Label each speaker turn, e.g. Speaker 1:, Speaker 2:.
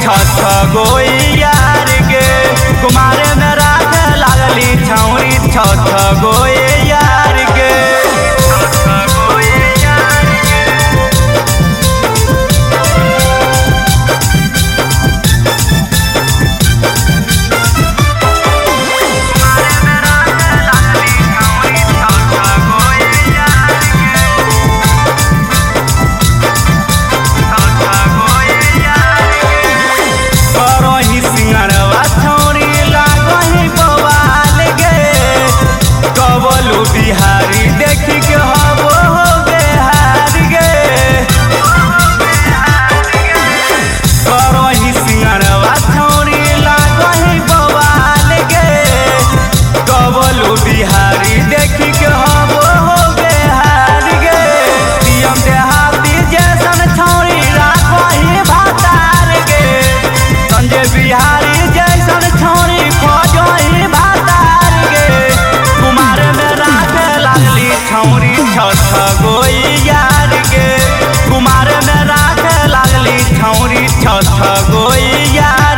Speaker 1: छठ गोई यार के कुमारे में राख लागली छौरी छठ गोई यार के बिहारी देख के हबो हो बिहार गे करही सिंगरवा छौरी लागही बवाल गे कबलू बिहारी देख के हबो हो बिहार गे पियम देहाती जैसन छौरी राखही भातार गे संजय बिहारी जैसन छौरी खोजही भातार गे कुमार में छौरी छठ गोई यार के कुमार में राख लागली छौरी छठ गोई यार।